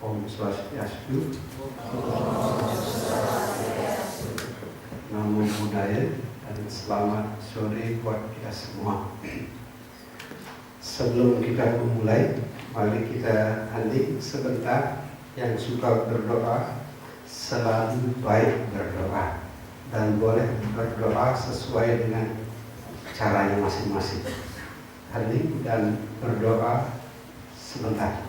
Om Swastiastu. Namo Buddhaya dan selamat sore buat kita semua. Sebelum kita memulai, mari kita hening sebentar. Yang suka berdoa selalu baik berdoa dan boleh berdoa sesuai dengan caranya masing-masing. Hening dan berdoa sebentar.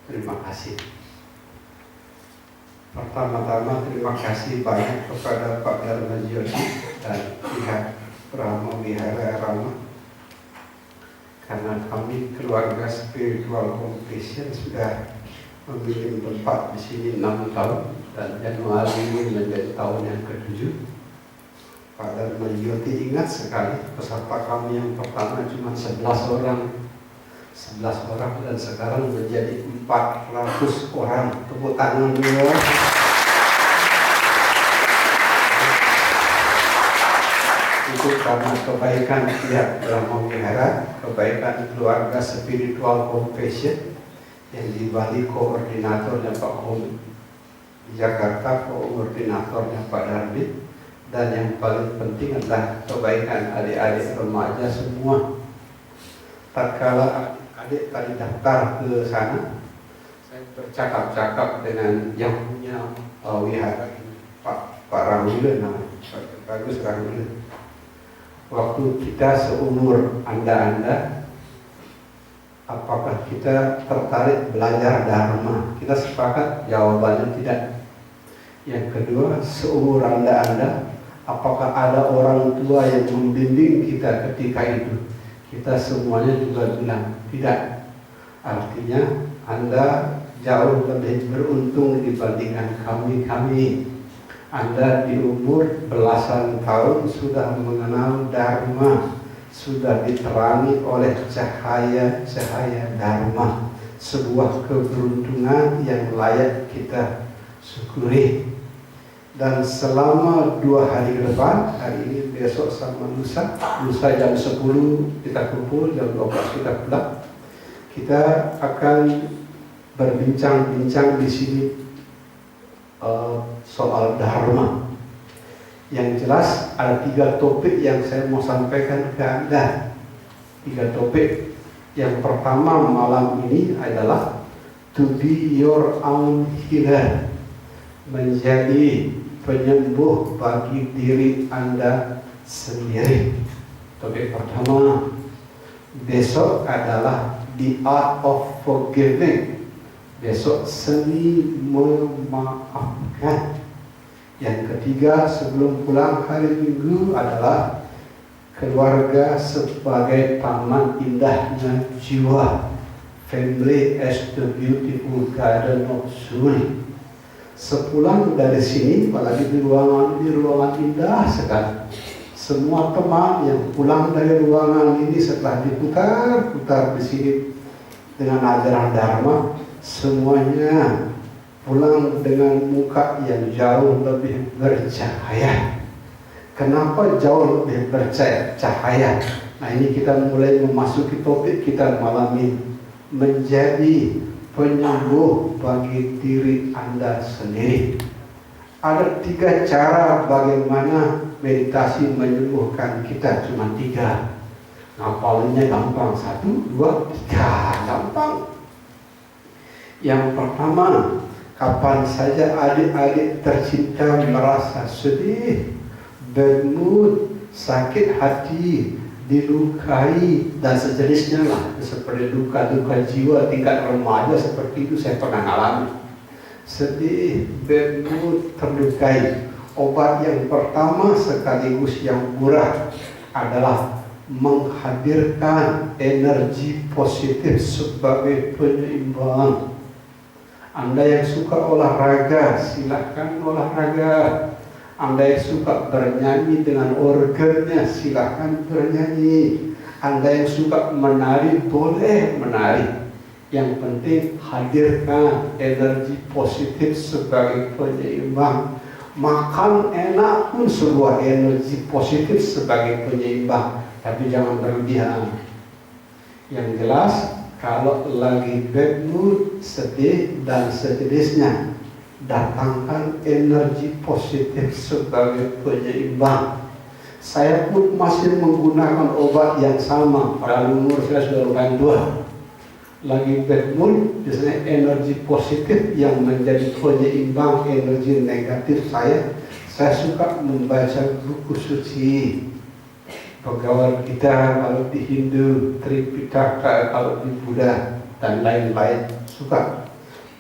Terima kasih. Pertama-tama terima kasih banyak kepada Pak Dharma Jyoti dan pihak Brahma Wihara Rama, karena kami keluarga Spiritual Compassion sudah memiliki tempat di sini 6 tahun dan Januari ini menjadi tahun yang ke-7. Pak Dharma Jyoti ingat sekali peserta kami yang pertama cuma 11 orang dan sekarang menjadi 400 orang. Tepuk tangan dulu. Itu karena kebaikan pihak Brahma Wihara, kebaikan keluarga Spiritual Compassion yang di Bali koordinatornya Pak Om, di Jakarta koordinatornya Pak Darwin, dan yang paling penting adalah kebaikan adik-adik remaja semua. Tatkala adik tadi daftar ke sana, saya bercakap-cakap dengan yang punya wihara ini, Pak Ramila namanya, Pak Bagus Ramila. Waktu kita seumur Anda, apakah kita tertarik belajar Dharma? Kita sepakat jawabannya tidak. Yang kedua, seumur Anda, apakah ada orang tua yang membimbing kita ketika itu? Kita semuanya juga bilang tidak. Artinya Anda jauh lebih beruntung dibandingkan kami. Anda di umur belasan tahun sudah mengenal Dharma, sudah diterangi oleh cahaya Dharma. Sebuah keberuntungan yang layak kita syukuri. Dan selama 2 hari ke depan, hari ini, besok sama lusa jam 10 kita kumpul, jam 12 kita pulang. Kita akan berbincang-bincang di sini soal Dharma. Yang jelas ada 3 topik yang saya mau sampaikan ke Anda. 3 topik. Yang pertama malam ini adalah to be your own healer, menjadi penyembuh bagi diri Anda sendiri. Topik pertama. Besok adalah the art of forgiving. Besok seni memaafkan. Yang ketiga sebelum pulang hari Minggu adalah keluarga sebagai taman indahnya jiwa. Family as the beautiful garden of soul. Sepulang dari sini, apalagi di ruangan indah sekali. Semua teman yang pulang dari ruangan ini setelah diputar-putar di sini dengan ajaran Dharma, semuanya pulang dengan muka yang jauh lebih bercahaya. Kenapa jauh lebih bercahaya? Nah, ini kita mulai memasuki topik kita malam ini, menjadi penyembuh bagi diri Anda sendiri. Ada 3 cara bagaimana meditasi menyembuhkan kita, cuma 3. Ngapalinnya gampang, 1, 2, 3, gampang. Yang pertama, kapan saja adik-adik tercinta merasa sedih, bad mood, sakit hati, dilukai dan sejenisnya lah, seperti duka-duka jiwa tingkat remaja seperti itu saya pernah alami. Sedih, bad mood, terlukai. Obat yang pertama sekaligus yang murah adalah menghadirkan energi positif sebagai penyeimbang. Anda yang suka olahraga, silahkan olahraga. Anda yang suka bernyanyi dengan organnya, silahkan bernyanyi. Anda yang suka menari, boleh menari. Yang penting hadirkan energi positif sebagai penyeimbang. Makan enak pun sebuah energi positif sebagai penyeimbang, tapi jangan berlebihan. Yang jelas, kalau lagi bad mood, sedih dan sejenisnya, datangkan energi positif sebagai penyeimbang. Saya pun masih menggunakan obat yang sama, pada umur saya sudah lumayan tua. Lagi bad mood, biasanya energi positif yang menjadi penyeimbang energi negatif saya. Saya suka membaca buku suci. Pegawai kita kalau di Hindu, Tripitaka kalau di Buddha dan lain-lain suka.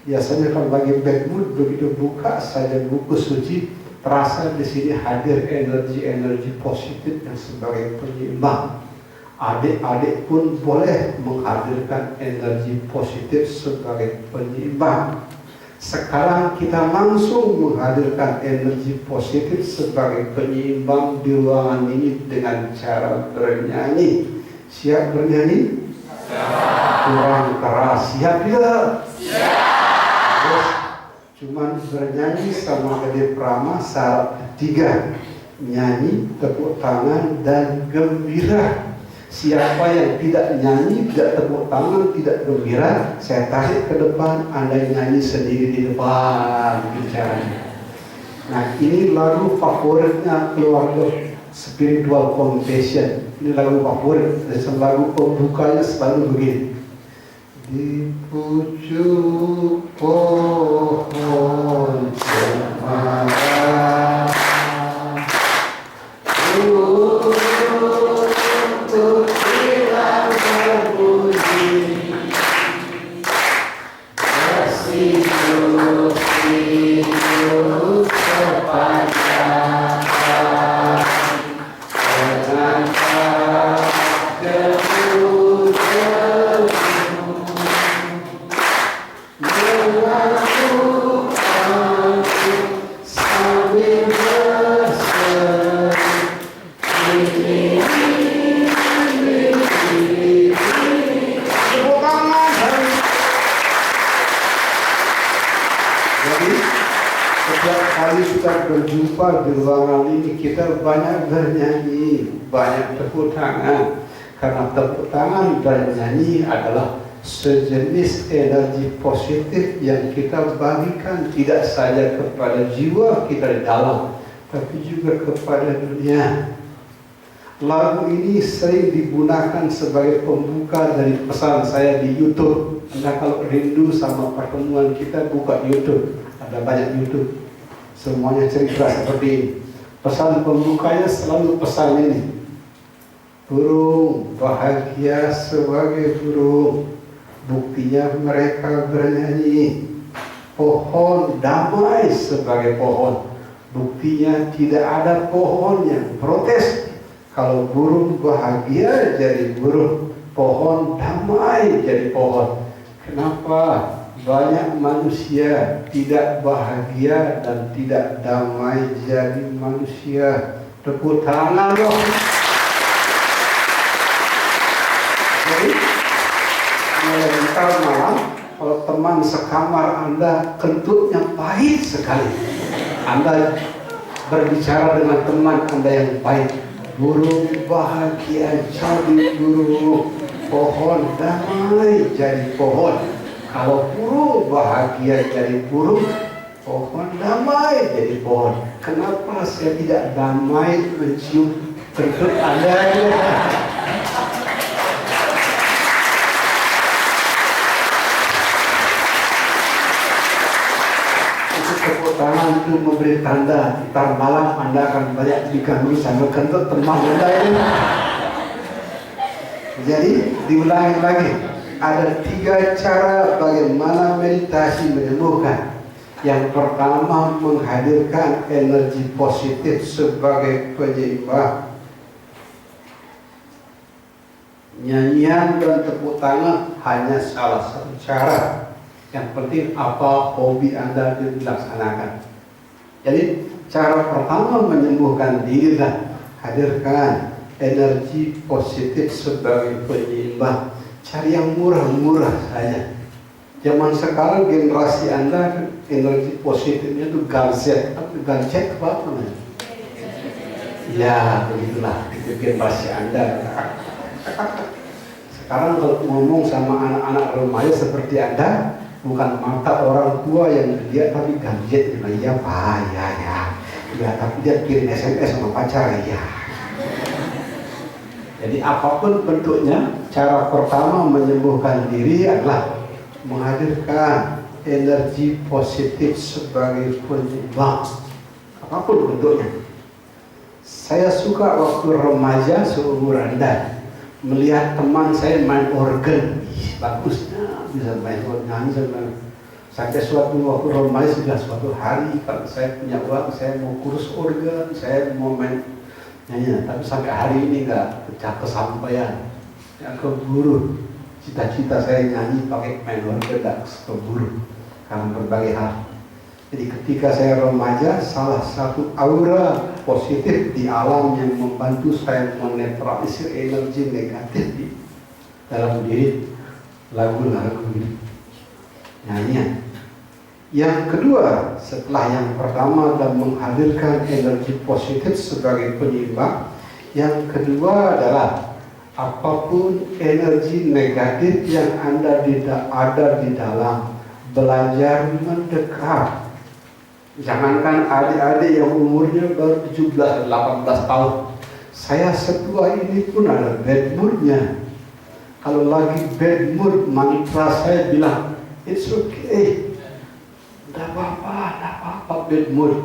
Biasanya kalau lagi bad mood, begitu buka saja buku suci, terasa di sini hadir energi positif yang sebagai penyeimbang. Adik-adik pun boleh menghadirkan energi positif sebagai penyeimbang. Sekarang kita langsung menghadirkan energi positif sebagai penyeimbang di ruangan ini dengan cara bernyanyi. Siap bernyanyi? Siap. Kurang keras. Siap tidak? Siap. Terus cuman bernyanyi sama Ade Prama syarat ketiga. Nyanyi, tepuk tangan, dan gembira. Siapa yang tidak nyanyi, tidak tepuk tangan, tidak gembira, saya tarik ke depan, Anda nyanyi sendiri di depan bicaranya. Nah, ini lagu favoritnya keluarga Spiritual Compassion. Ini lagu favorit, dan lagu pembukanya selalu begini. Di pucuk pohon cemara, berjumpa di ruangan ini, kita banyak bernyanyi, banyak tepuk tangan. Karena tepuk tangan dan nyanyi adalah sejenis energi positif yang kita bagikan tidak saja kepada jiwa kita di dalam, tapi juga kepada dunia. Lagu ini sering digunakan sebagai pembuka dari pesan saya di YouTube. Anda kalau rindu sama pertemuan kita, buka YouTube, ada banyak YouTube. Semuanya cerita seperti ini. Pesan pembukanya selalu pesan ini. Burung bahagia sebagai burung, buktinya mereka bernyanyi. Pohon damai sebagai pohon, buktinya tidak ada pohon yang protes. Kalau burung bahagia jadi burung, pohon damai jadi pohon. Kenapa? Banyak manusia tidak bahagia dan tidak damai jadi manusia. Tepuk tangan dong. Jadi, ntar malam, kalau teman sekamar Anda kentutnya pahit sekali, Anda berbicara dengan teman Anda yang baik. Burung bahagia jadi burung, pohon damai jadi pohon. Kalau burung bahagia jadi burung, pohon damai jadi pohon. Kenapa saya tidak damai mencium kentut Anda? Itu tepuk tangan itu memberi tanda. Ntar malam Anda akan banyak diganggu sama kentut teman Anda ini. Jadi diulangi lagi. Ada 3 cara bagaimana meditasi menyembuhkan. Yang pertama, menghadirkan energi positif sebagai penyeimbang. Nyanyian dan tepuk tangan hanya salah satu cara. Yang penting apa hobi Anda dilaksanakan. Jadi cara pertama menyembuhkan diri adalah hadirkan energi positif sebagai penyeimbang. Cari yang murah-murah saja. Zaman sekarang generasi Anda energi positifnya itu gadget apa namanya? Ya begitulah itu generasi Anda. Sekarang kalau ngomong sama anak-anak remaja seperti Anda, bukan mata orang tua yang dia tapi gadget. Iya pak, ya tapi dia kirim SMS sama pacar ya. Jadi apapun bentuknya, cara pertama menyembuhkan diri adalah menghadirkan energi positif sebagai penyeimbang. Apapun bentuknya. Saya suka waktu remaja seumur Anda melihat teman saya main organ. Bagusnya bisa main organ. Sampai suatu waktu remaja sudah suatu hari kalau saya punya uang, saya mau kursus organ, saya mau main nyanyi. Tapi sampai hari ini nggak kesampaian, nggak keburu. Cita-cita saya nyanyi pakai main organ nggak keburu karena berbagai hal. Jadi ketika saya remaja, salah satu aura positif di alam yang membantu saya menetralisir energi negatif di dalam diri lagu-lagu nyanyian. Yang kedua, setelah yang pertama adalah menghadirkan energi positif sebagai penyeimbang, yang kedua adalah apapun energi negatif yang Anda tidak ada di dalam, belajar mendekat. Jangankan adik-adik yang umurnya baru 17-18 tahun. Saya setua ini pun ada bad moodnya. Kalau lagi bad mood, mantra saya bilang, it's okay. Tidak apa-apa bad mood.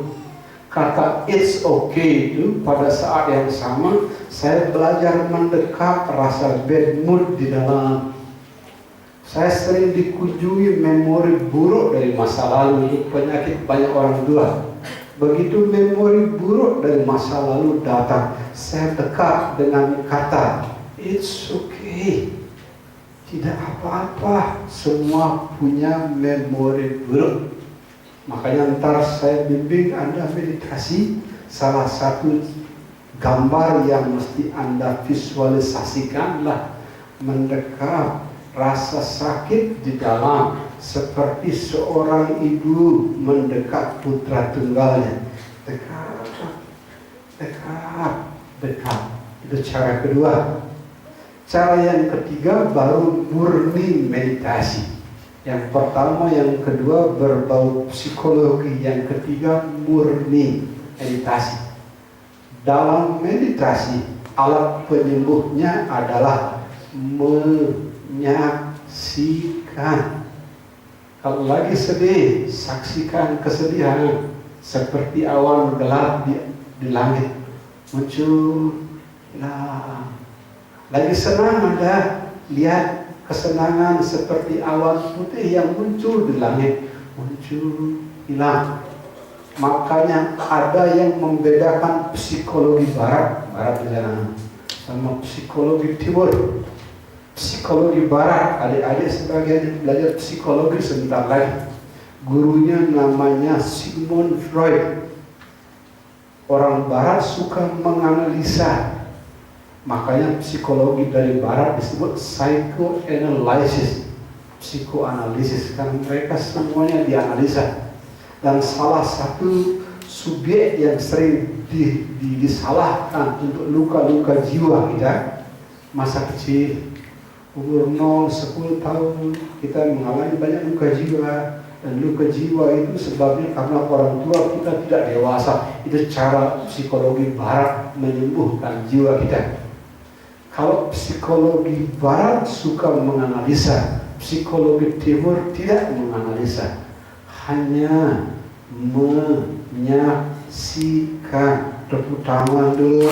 Kata it's okay itu pada saat yang sama saya belajar mendekat rasa bad mood di dalam. Saya sering dikunjungi memori buruk dari masa lalu, penyakit banyak orang tua. Begitu memori buruk dari masa lalu datang, saya dekat dengan kata it's okay. Tidak apa-apa, semua punya memori buruk. Makanya ntar saya bimbing Anda meditasi, salah satu gambar yang mesti Anda visualisasikanlah mendekat rasa sakit di dalam, seperti seorang ibu mendekat putra tunggalnya. Dekat. Itu cara kedua. Cara yang ketiga baru murni meditasi. Yang pertama, yang kedua berbau psikologi, yang ketiga murni meditasi. Dalam meditasi, alat penyembuhnya adalah menyaksikan. Kalau lagi sedih, saksikan kesedihan seperti awan gelap di langit muncul. Lagi senang, Anda lihat kesenangan seperti awan putih yang muncul di langit, muncul, hilang. Makanya ada yang membedakan psikologi barat di sana sama psikologi timur. Psikologi barat, adik-adik sebagian belajar psikologi sebentar lagi. Gurunya namanya Sigmund Freud. Orang barat suka menganalisa. Makanya psikologi dari barat disebut psychoanalysis, psikoanalisis, karena mereka semuanya dianalisa. Dan salah satu subjek yang sering disalahkan untuk luka-luka jiwa kita, masa kecil, umur 0-10 tahun, kita mengalami banyak luka jiwa. Dan luka jiwa itu sebabnya karena orang tua kita tidak dewasa. Itu cara psikologi barat menyembuhkan jiwa kita. Kalau psikologi barat suka menganalisa, psikologi timur tidak menganalisa, hanya menyaksikan. Tepuk tangan dulu.